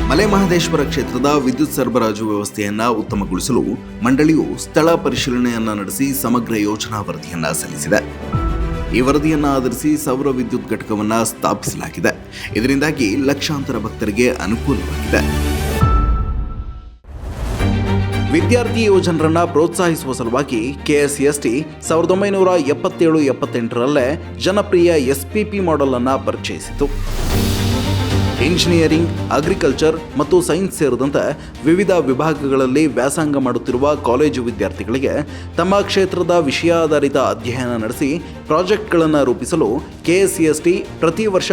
ಮಲೆ ಮಹದೇಶ್ವರ ಕ್ಷೇತ್ರದ ವಿದ್ಯುತ್ ಸರಬರಾಜು ವ್ಯವಸ್ಥೆಯನ್ನು ಉತ್ತಮಗೊಳಿಸಲು ಮಂಡಳಿಯು ಸ್ಥಳ ಪರಿಶೀಲನೆಯನ್ನು ನಡೆಸಿ ಸಮಗ್ರ ಯೋಜನಾ ವರದಿಯನ್ನು ಸಲ್ಲಿಸಿದೆ. ಈ ವರದಿಯನ್ನು ಆಧರಿಸಿ ಸೌರ ವಿದ್ಯುತ್ ಘಟಕವನ್ನು ಸ್ಥಾಪಿಸಲಾಗಿದೆ. ಇದರಿಂದಾಗಿ ಲಕ್ಷಾಂತರ ಭಕ್ತರಿಗೆ ಅನುಕೂಲವಾಗಿದೆ. ವಿದ್ಯಾರ್ಥಿ ಯುವಜನರನ್ನ ಪ್ರೋತ್ಸಾಹಿಸುವ ಸಲುವಾಗಿ KSCST 1977-78ರಲ್ಲೇ ಜನಪ್ರಿಯ SPP ಮಾಡೆಲ್ ಅನ್ನು ಪರಿಚಯಿಸಿತು. ಇಂಜಿನಿಯರಿಂಗ್, ಅಗ್ರಿಕಲ್ಚರ್ ಮತ್ತು ಸೈನ್ಸ್ ಸೇರಿದಂತೆ ವಿವಿಧ ವಿಭಾಗಗಳಲ್ಲಿ ವ್ಯಾಸಂಗ ಮಾಡುತ್ತಿರುವ ಕಾಲೇಜು ವಿದ್ಯಾರ್ಥಿಗಳಿಗೆ ತಮ್ಮ ಕ್ಷೇತ್ರದ ವಿಷಯಾಧಾರಿತ ಅಧ್ಯಯನ ನಡೆಸಿ ಪ್ರಾಜೆಕ್ಟ್ಗಳನ್ನು ರೂಪಿಸಲು KSCST ಪ್ರತಿ ವರ್ಷ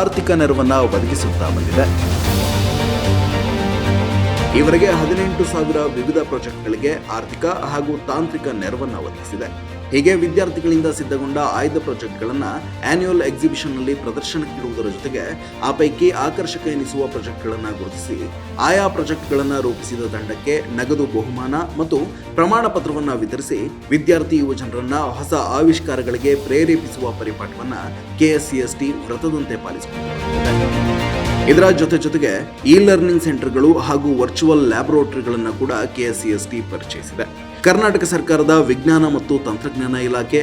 ಆರ್ಥಿಕ ನೆರವನ್ನು ಒದಗಿಸುತ್ತಾ ಬಂದಿದೆ. ಈವರೆಗೆ 18,000 ವಿವಿಧ ಪ್ರಾಜೆಕ್ಟ್ಗಳಿಗೆ ಆರ್ಥಿಕ ಹಾಗೂ ತಾಂತ್ರಿಕ ನೆರವನ್ನು ಒದಗಿಸಿದೆ. ಹೀಗೆ ವಿದ್ಯಾರ್ಥಿಗಳಿಂದ ಸಿದ್ಧಗೊಂಡ ಆಯ್ದ ಪ್ರಾಜೆಕ್ಟ್ಗಳನ್ನು ಆನ್ಯುವಲ್ ಎಕ್ಸಿಬಿಷನ್ನಲ್ಲಿ ಪ್ರದರ್ಶನಕ್ಕಿಡುವುದರ ಜೊತೆಗೆ ಆ ಪೈಕಿ ಆಕರ್ಷಕ ಎನಿಸುವ ಪ್ರಾಜೆಕ್ಟ್ಗಳನ್ನು ಗುರುತಿಸಿ ಆಯಾ ಪ್ರಾಜೆಕ್ಟ್ಗಳನ್ನು ರೂಪಿಸಿದ ತಂಡಕ್ಕೆ ನಗದು ಬಹುಮಾನ ಮತ್ತು ಪ್ರಮಾಣ ಪತ್ರವನ್ನು ವಿತರಿಸಿ ವಿದ್ಯಾರ್ಥಿ ಯುವಜನರನ್ನ ಹೊಸ ಆವಿಷ್ಕಾರಗಳಿಗೆ ಪ್ರೇರೇಪಿಸುವ ಪರಿಪಾಠವನ್ನು KSCST ವ್ರತದಂತೆ ಪಾಲಿಸಿಕೊಂಡಿದೆ. ಇದರ ಜೊತೆಗೆ ಲರ್ನಿಂಗ್ ಸೆಂಟರ್ಗಳು ಹಾಗೂ ವರ್ಚುವಲ್ ಲ್ಯಾಬೊರೇಟರಿಗಳನ್ನು ಕೂಡ KSCST ಪರಿಚಯಿಸಿದೆ. ಕರ್ನಾಟಕ ಸರ್ಕಾರದ ವಿಜ್ಞಾನ ಮತ್ತು ತಂತ್ರಜ್ಞಾನ ಇಲಾಖೆ,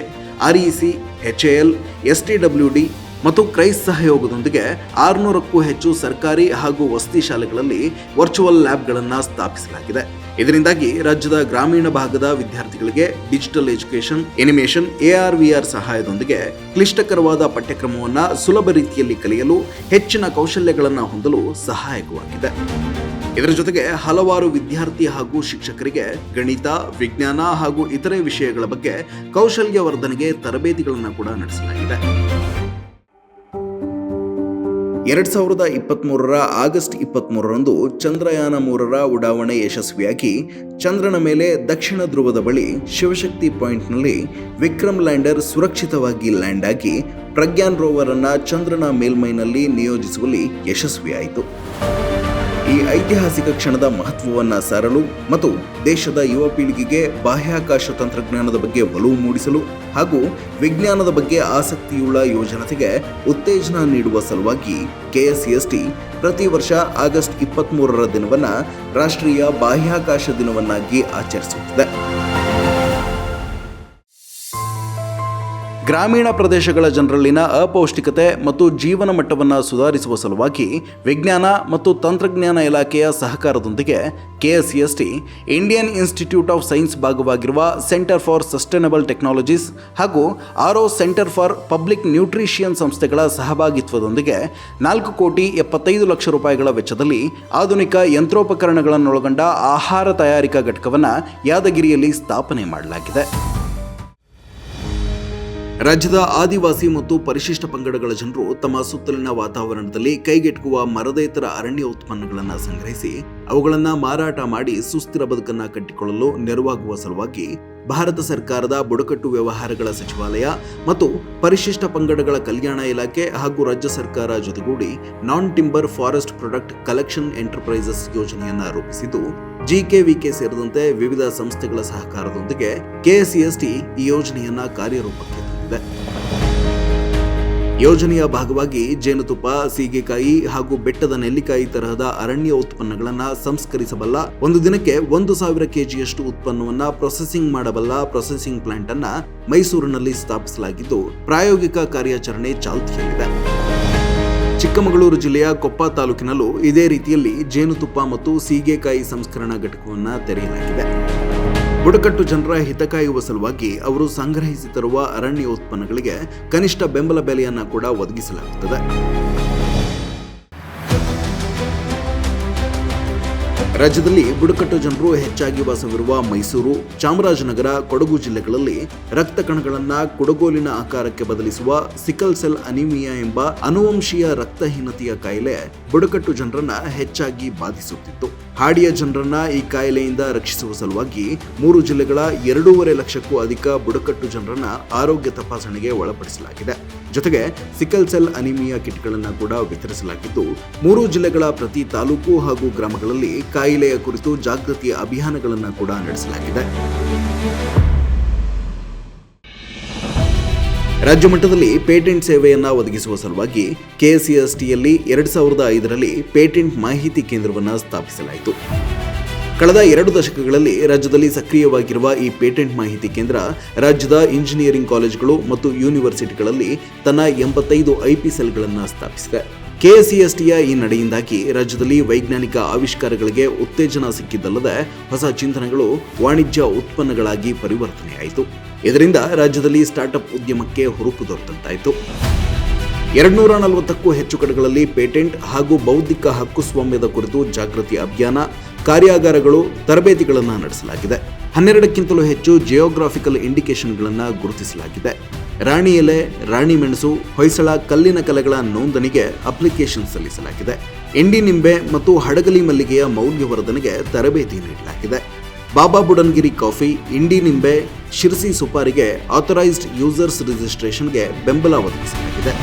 REC, HAL, STWD ಮತ್ತು ಕ್ರೈಸ್ ಸಹಯೋಗದೊಂದಿಗೆ 600ಕ್ಕೂ ಹೆಚ್ಚು ಸರ್ಕಾರಿ ಹಾಗೂ ವಸತಿ ಶಾಲೆಗಳಲ್ಲಿ ವರ್ಚುವಲ್ ಲ್ಯಾಬ್ಗಳನ್ನು ಸ್ಥಾಪಿಸಲಾಗಿದೆ. ಇದರಿಂದಾಗಿ ರಾಜ್ಯದ ಗ್ರಾಮೀಣ ಭಾಗದ ವಿದ್ಯಾರ್ಥಿಗಳಿಗೆ ಡಿಜಿಟಲ್ ಎಜುಕೇಷನ್, ಎನಿಮೇಷನ್, AR/VR ಸಹಾಯದೊಂದಿಗೆ ಕ್ಲಿಷ್ಟಕರವಾದ ಪಠ್ಯಕ್ರಮವನ್ನು ಸುಲಭ ರೀತಿಯಲ್ಲಿ ಕಲಿಯಲು ಹೆಚ್ಚಿನ ಕೌಶಲ್ಯಗಳನ್ನು ಹೊಂದಲು ಸಹಾಯಕವಾಗಿದೆ. ಇದರ ಜೊತೆಗೆ ಹಲವಾರು ವಿದ್ಯಾರ್ಥಿ ಹಾಗೂ ಶಿಕ್ಷಕರಿಗೆ ಗಣಿತ, ವಿಜ್ಞಾನ ಹಾಗೂ ಇತರೆ ವಿಷಯಗಳ ಬಗ್ಗೆ ಕೌಶಲ್ಯ ವರ್ಧನೆಗೆ ತರಬೇತಿಗಳನ್ನು ಕೂಡ ನಡೆಸಲಾಗಿದೆ. 2023ರ ಆಗಸ್ಟ್ 23ರಂದು ಚಂದ್ರಯಾನ 3ರ ಉಡಾವಣೆ ಯಶಸ್ವಿಯಾಗಿ ಚಂದ್ರನ ಮೇಲೆ ದಕ್ಷಿಣ ಧ್ರುವದ ಬಳಿ ಶಿವಶಕ್ತಿ ಪಾಯಿಂಟ್ನಲ್ಲಿ ವಿಕ್ರಮ್ ಲ್ಯಾಂಡರ್ ಸುರಕ್ಷಿತವಾಗಿ ಲ್ಯಾಂಡ್ ಆಗಿ ಪ್ರಜ್ಞಾನ್ ರೋವರ್ ಅನ್ನು ಚಂದ್ರನ ಮೇಲ್ಮೈನಲ್ಲಿ ನಿಯೋಜಿಸುವಲ್ಲಿ ಯಶಸ್ವಿಯಾಯಿತು. ಈ ಈ ಐತಿಹಾಸಿಕ ಕ್ಷಣದ ಮಹತ್ವವನ್ನು ಸಾರಲು ಮತ್ತು ದೇಶದ ಯುವ ಪೀಳಿಗೆಗೆ ಬಾಹ್ಯಾಕಾಶ ತಂತ್ರಜ್ಞಾನದ ಬಗ್ಗೆ ಒಲವು ಮೂಡಿಸಲು ಹಾಗೂ ವಿಜ್ಞಾನದ ಬಗ್ಗೆ ಆಸಕ್ತಿಯುಳ್ಳ ಯುವಜನತೆಗೆ ಉತ್ತೇಜನ ನೀಡುವ ಸಲುವಾಗಿ KSCST ಪ್ರತಿ ವರ್ಷ ಆಗಸ್ಟ್ 23ರ ದಿನವನ್ನು ರಾಷ್ಟ್ರೀಯ ಬಾಹ್ಯಾಕಾಶ ದಿನವನ್ನಾಗಿ ಆಚರಿಸುತ್ತದೆ. ಗ್ರಾಮೀಣ ಪ್ರದೇಶಗಳ ಜನರಲ್ಲಿನ ಅಪೌಷ್ಟಿಕತೆ ಮತ್ತು ಜೀವನ ಮಟ್ಟವನ್ನು ಸುಧಾರಿಸುವ ಸಲುವಾಗಿ ವಿಜ್ಞಾನ ಮತ್ತು ತಂತ್ರಜ್ಞಾನ ಇಲಾಖೆಯ ಸಹಕಾರದೊಂದಿಗೆ KSCST Indian institute of science ಭಾಗವಾಗಿರುವ ಸೆಂಟರ್ ಫಾರ್ ಸಸ್ಟೈನಬಲ್ ಟೆಕ್ನಾಲಜೀಸ್ ಹಾಗೂ ಆರೋ ಸೆಂಟರ್ ಫಾರ್ ಪಬ್ಲಿಕ್ ನ್ಯೂಟ್ರಿಷಿಯನ್ ಸಂಸ್ಥೆಗಳ ಸಹಭಾಗಿತ್ವದೊಂದಿಗೆ 4,75,00,000 ರೂಪಾಯಿಗಳ ವೆಚ್ಚದಲ್ಲಿ ಆಧುನಿಕ ಯಂತ್ರೋಪಕರಣಗಳನ್ನೊಳಗೊಂಡ ಆಹಾರ ತಯಾರಿಕಾ ಘಟಕವನ್ನು ಯಾದಗಿರಿಯಲ್ಲಿ ಸ್ಥಾಪನೆ ಮಾಡಲಾಗಿದೆ. ರಾಜ್ಯದ ಆದಿವಾಸಿ ಮತ್ತು ಪರಿಶಿಷ್ಟ ಪಂಗಡಗಳ ಜನರು ತಮ್ಮ ಸುತ್ತಲಿನ ವಾತಾವರಣದಲ್ಲಿ ಕೈಗೆಟುಕುವ ಮರದೇತರ ಅರಣ್ಯ ಉತ್ಪನ್ನಗಳನ್ನು ಸಂಗ್ರಹಿಸಿ ಅವುಗಳನ್ನು ಮಾರಾಟ ಮಾಡಿ ಸುಸ್ಥಿರ ಬದುಕನ್ನು ಕಟ್ಟಿಕೊಳ್ಳಲು ನೆರವಾಗುವ ಸಲುವಾಗಿ ಭಾರತ ಸರ್ಕಾರದ ಬುಡಕಟ್ಟು ವ್ಯವಹಾರಗಳ ಸಚಿವಾಲಯ ಮತ್ತು ಪರಿಶಿಷ್ಟ ಪಂಗಡಗಳ ಕಲ್ಯಾಣ ಇಲಾಖೆ ಹಾಗೂ ರಾಜ್ಯ ಸರ್ಕಾರ ಜೊತೆಗೂಡಿ non timber forest product collection enterprises ಯೋಜನೆಯನ್ನು ರೂಪಿಸಿದ್ದು GKVK ಸೇರಿದಂತೆ ವಿವಿಧ ಸಂಸ್ಥೆಗಳ ಸಹಕಾರದೊಂದಿಗೆ KSCST ಈ ಯೋಜನೆಯನ್ನ ಕಾರ್ಯರೂಪಕ್ಕೆ ತಂದಿದೆ. ಯೋಜನೆಯ ಭಾಗವಾಗಿ ಜೇನುತುಪ್ಪ, ಸೀಗೆಕಾಯಿ ಹಾಗೂ ಬೆಟ್ಟದ ನೆಲ್ಲಿಕಾಯಿ ತರಹದ ಅರಣ್ಯ ಉತ್ಪನ್ನಗಳನ್ನು ಸಂಸ್ಕರಿಸಬಲ್ಲ ಒಂದು ದಿನಕ್ಕೆ 1,000 kgಯಷ್ಟು ಉತ್ಪನ್ನವನ್ನ ಪ್ರೊಸೆಸಿಂಗ್ ಮಾಡಬಲ್ಲ ಪ್ರೊಸೆಸಿಂಗ್ ಪ್ಲಾಂಟ್ ಅನ್ನ ಮೈಸೂರಿನಲ್ಲಿ ಸ್ಥಾಪಿಸಲಾಗಿದ್ದು ಪ್ರಾಯೋಗಿಕ ಕಾರ್ಯಾಚರಣೆ ಚಾಲ್ತಿಯಲ್ಲಿದೆ. ಚಿಕ್ಕಮಗಳೂರು ಜಿಲ್ಲೆಯ ಕೊಪ್ಪ ತಾಲೂಕಿನಲ್ಲೂ ಇದೇ ರೀತಿಯಲ್ಲಿ ಜೇನುತುಪ್ಪ ಮತ್ತು ಸೀಗೆಕಾಯಿ ಸಂಸ್ಕರಣಾ ಘಟಕವನ್ನು ತೆರೆಯಲಾಗಿದೆ. ಬುಡಕಟ್ಟು ಜನರ ಹಿತ ಕಾಯುವ ಸಲುವಾಗಿ ಅವರು ಸಂಗ್ರಹಿಸಿ ತರುವ ಅರಣ್ಯ ಉತ್ಪನ್ನಗಳಿಗೆ ಕನಿಷ್ಠ ಬೆಂಬಲ ಬೆಲೆಯನ್ನು ಕೂಡ ಒದಗಿಸಲಾಗುತ್ತದೆ. ರಾಜ್ಯದಲ್ಲಿ ಬುಡಕಟ್ಟು ಜನರು ಹೆಚ್ಚಾಗಿ ವಾಸವಿರುವ ಮೈಸೂರು, ಚಾಮರಾಜನಗರ, ಕೊಡಗು ಜಿಲ್ಲೆಗಳಲ್ಲಿ ರಕ್ತ ಕಣಗಳನ್ನು ಕುಡಗೋಲಿನ ಆಕಾರಕ್ಕೆ ಬದಲಿಸುವ ಸಿಕಲ್ ಸೆಲ್ ಅನಿಮಿಯಾ ಎಂಬ ಅನುವಂಶೀಯ ರಕ್ತಹೀನತೆಯ ಕಾಯಿಲೆ ಬುಡಕಟ್ಟು ಜನರನ್ನ ಹೆಚ್ಚಾಗಿ ಬಾಧಿಸುತ್ತಿತ್ತು. ಹಾಡಿಯ ಜನರನ್ನ ಈ ಕಾಯಿಲೆಯಿಂದ ರಕ್ಷಿಸುವ ಸಲುವಾಗಿ 3 ಜಿಲ್ಲೆಗಳ 2.5 ಲಕ್ಷಕ್ಕೂ ಅಧಿಕ ಬುಡಕಟ್ಟು ಜನರನ್ನ ಆರೋಗ್ಯ ತಪಾಸಣೆಗೆ ಒಳಪಡಿಸಲಾಗಿದೆ. ಜೊತೆಗೆ ಸಿಕಲ್ ಸೆಲ್ ಅನಿಮಿಯಾ ಕಿಟ್ಗಳನ್ನು ಕೂಡ ವಿತರಿಸಲಾಗಿದ್ದು 3 ಜಿಲ್ಲೆಗಳ ಪ್ರತಿ ತಾಲೂಕು ಹಾಗೂ ಗ್ರಾಮಗಳಲ್ಲಿ ಕಾಯಿಲೆಯ ಕುರಿತು ಜಾಗೃತಿ ಅಭಿಯಾನಗಳನ್ನು ಕೂಡ ನಡೆಸಲಾಗಿದೆ. ರಾಜ್ಯ ಮಟ್ಟದಲ್ಲಿ ಪೇಟೆಂಟ್ ಸೇವೆಯನ್ನು ಒದಗಿಸುವ ಸಲುವಾಗಿ KSCSTಯಲ್ಲಿ 2005ರಲ್ಲಿ ಪೇಟೆಂಟ್ ಮಾಹಿತಿ ಕೇಂದ್ರವನ್ನು ಸ್ಥಾಪಿಸಲಾಯಿತು. ಕಳೆದ 2 ದಶಕಗಳಲ್ಲಿ ರಾಜ್ಯದಲ್ಲಿ ಸಕ್ರಿಯವಾಗಿರುವ ಈ ಪೇಟೆಂಟ್ ಮಾಹಿತಿ ಕೇಂದ್ರ ರಾಜ್ಯದ ಇಂಜಿನಿಯರಿಂಗ್ ಕಾಲೇಜುಗಳು ಮತ್ತು ಯೂನಿವರ್ಸಿಟಿಗಳಲ್ಲಿ ತನ್ನ 85 IP ಸೆಲ್ಗಳನ್ನು ಸ್ಥಾಪಿಸಿದೆ. KSCSTಯ ಈ ನಡೆಯಿಂದಾಗಿ ರಾಜ್ಯದಲ್ಲಿ ವೈಜ್ಞಾನಿಕ ಆವಿಷ್ಕಾರಗಳಿಗೆ ಉತ್ತೇಜನ ಸಿಕ್ಕಿದ್ದಲ್ಲದೆ ಹೊಸ ಚಿಂತನೆಗಳು ವಾಣಿಜ್ಯ ಉತ್ಪನ್ನಗಳಾಗಿ ಪರಿವರ್ತನೆಯಾಯಿತು. ಇದರಿಂದ ರಾಜ್ಯದಲ್ಲಿ ಸ್ಟಾರ್ಟ್ಅಪ್ ಉದ್ಯಮಕ್ಕೆ ಹುರುಪು ದೊರೆತಂತಾಯಿತು. 240ಕ್ಕೂ ಹೆಚ್ಚು ಕಡೆಗಳಲ್ಲಿ ಪೇಟೆಂಟ್ ಹಾಗೂ ಬೌದ್ಧಿಕ ಹಕ್ಕುಸ್ವಾಮ್ಯದ ಕುರಿತು ಜಾಗೃತಿ ಅಭಿಯಾನ, ಕಾರ್ಯಾಗಾರಗಳು, ತರಬೇತಿಗಳನ್ನು ನಡೆಸಲಾಗಿದೆ. 12ಕ್ಕಿಂತಲೂ ಹೆಚ್ಚು ಜಿಯೋಗ್ರಾಫಿಕಲ್ ಇಂಡಿಕೇಶನ್ಗಳನ್ನು ಗುರುತಿಸಲಾಗಿದೆ. ರಾಣಿ ಎಲೆ, ರಾಣಿ ಮೆಣಸು, ಹೊಯ್ಸಳ ಕಲ್ಲಿನ ಕಲೆಗಳ ನೋಂದಣಿಗೆ ಅಪ್ಲಿಕೇಶನ್ ಸಲ್ಲಿಸಲಾಗಿದೆ. ಎಂಡಿ ನಿಂಬೆ ಮತ್ತು ಹಡಗಲಿ ಮಲ್ಲಿಗೆಯ ಮೌಲ್ಯವರ್ಧನೆಗೆ ತರಬೇತಿ ನೀಡಲಾಗಿದೆ. ಬಾಬಾ ಬುಡನ್ಗಿರಿ ಕಾಫಿ, ಇಂಡಿ ನಿಂಬೆ, ಶಿರ್ಸಿ ಸುಪಾರಿಗೆ ಆಥರೈಸ್ಡ್ ಯೂಸರ್ಸ್ ರಿಜಿಸ್ಟ್ರೇಷನ್ಗೆ ಬೆಂಬಲ ಒದಗಿಸಲಾಗಿದೆ.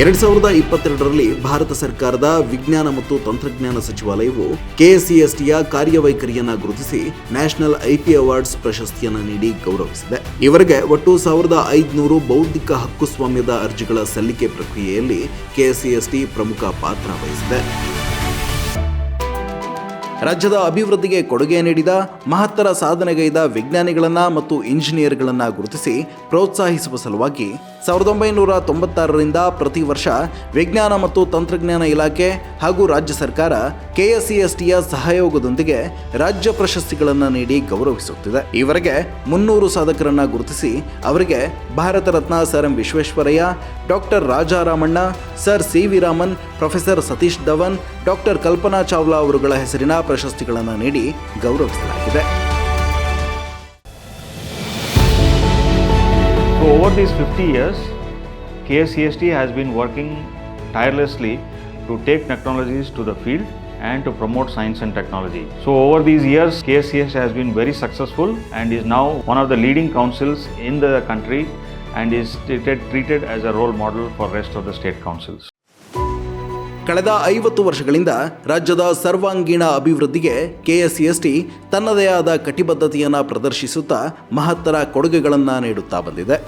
2022ರಲ್ಲಿ ಭಾರತ ಸರ್ಕಾರದ ವಿಜ್ಞಾನ ಮತ್ತು ತಂತ್ರಜ್ಞಾನ ಸಚಿವಾಲಯವು KSCSTಯ ಕಾರ್ಯವೈಖರಿಯನ್ನು ಗುರುತಿಸಿ ನ್ಯಾಷನಲ್ IP ಅವಾರ್ಡ್ಸ್ ಪ್ರಶಸ್ತಿಯನ್ನು ನೀಡಿ ಗೌರವಿಸಿದೆ. ಇವರಿಗೆ ಒಟ್ಟು 1,500 ಬೌದ್ಧಿಕ ಹಕ್ಕುಸ್ವಾಮ್ಯದ ಅರ್ಜಿಗಳ ಸಲ್ಲಿಕೆ ಪ್ರಕ್ರಿಯೆಯಲ್ಲಿ KSCST ಪ್ರಮುಖ ಪಾತ್ರ ವಹಿಸಿದೆ. ರಾಜ್ಯದ ಅಭಿವೃದ್ಧಿಗೆ ಕೊಡುಗೆ ನೀಡಿದ ಮಹತ್ತರ ಸಾಧನೆಗೈದ ವಿಜ್ಞಾನಿಗಳನ್ನು ಮತ್ತು ಇಂಜಿನಿಯರ್ಗಳನ್ನು ಗುರುತಿಸಿ ಪ್ರೋತ್ಸಾಹಿಸುವ ಸಲುವಾಗಿ 1996ರಿಂದ ಪ್ರತಿ ವರ್ಷ ವಿಜ್ಞಾನ ಮತ್ತು ತಂತ್ರಜ್ಞಾನ ಇಲಾಖೆ ಹಾಗೂ ರಾಜ್ಯ ಸರ್ಕಾರ KSCSTಯ ಸಹಯೋಗದೊಂದಿಗೆ ರಾಜ್ಯ ಪ್ರಶಸ್ತಿಗಳನ್ನು ನೀಡಿ ಗೌರವಿಸುತ್ತಿದೆ. ಈವರೆಗೆ 300 ಸಾಧಕರನ್ನು ಗುರುತಿಸಿ ಅವರಿಗೆ Bharat Ratna sir M Visvesvaraya, doctor Raja Ramanna, sir CV Raman, professor Satish Dhawan, doctor Kalpana Chawla ಅವರುಗಳ ಹೆಸರಿನ ಪ್ರಶಸ್ತಿಗಳನ್ನು ನೀಡಿ ಗೌರವಿಸಲಾಗಿದೆ. So over these 50 years, KSCST has been working tirelessly to take technologies to the field and to promote science and technology. So over these years, KSCST has been very successful and is now one of the leading councils in the country and is treated as a role model for rest of the state councils. ಕಳೆದ 50 ವರ್ಷಗಳಿಂದ ರಾಜ್ಯದ ಸರ್ವಾಂಗೀಣ ಅಭಿವೃದ್ಧಿಗೆ ಕೆಎಸ್ಸಿಎಸ್ಟಿ ತನ್ನದೇ ಆದ ಕಟಿಬದ್ಧತೆಯನ್ನು ಪ್ರದರ್ಶಿಸುತ್ತಾ ಮಹತ್ತರ ಕೊಡುಗೆಗಳನ್ನು ನೀಡುತ್ತಾ ಬಂದಿದೆ.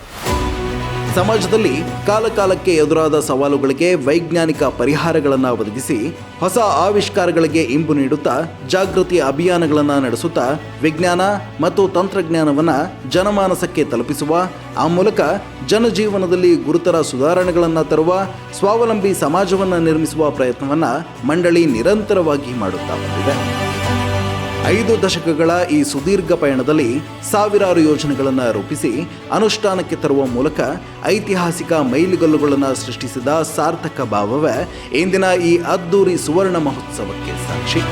ಸಮಾಜದಲ್ಲಿ ಕಾಲಕಾಲಕ್ಕೆ ಎದುರಾದ ಸವಾಲುಗಳಿಗೆ ವೈಜ್ಞಾನಿಕ ಪರಿಹಾರಗಳನ್ನು ಒದಗಿಸಿ ಹೊಸ ಆವಿಷ್ಕಾರಗಳಿಗೆ ಇಂಬು ನೀಡುತ್ತಾ ಜಾಗೃತಿ ಅಭಿಯಾನಗಳನ್ನು ನಡೆಸುತ್ತಾ ವಿಜ್ಞಾನ ಮತ್ತು ತಂತ್ರಜ್ಞಾನವನ್ನು ಜನಮಾನಸಕ್ಕೆ ತಲುಪಿಸುವ, ಆ ಮೂಲಕ ಜನಜೀವನದಲ್ಲಿ ಗುರುತರ ಸುಧಾರಣೆಗಳನ್ನು ತರುವ, ಸ್ವಾವಲಂಬಿ ಸಮಾಜವನ್ನು ನಿರ್ಮಿಸುವ ಪ್ರಯತ್ನವನ್ನು ಮಂಡಳಿ ನಿರಂತರವಾಗಿ ಮಾಡುತ್ತಾ ಬಂದಿದೆ. 5 ದಶಕಗಳ ಈ ಸುದೀರ್ಘ ಪಯಣದಲ್ಲಿ ಸಾವಿರಾರು ಯೋಜನೆಗಳನ್ನು ರೂಪಿಸಿ ಅನುಷ್ಠಾನಕ್ಕೆ ತರುವ ಮೂಲಕ ಐತಿಹಾಸಿಕ ಮೈಲಿಗಲ್ಲುಗಳನ್ನು ಸೃಷ್ಟಿಸಿದ ಸಾರ್ಥಕ ಭಾವವೇ ಇಂದಿನ ಈ ಅದ್ದೂರಿ ಸುವರ್ಣ ಮಹೋತ್ಸವಕ್ಕೆ ಸಾಕ್ಷಿ.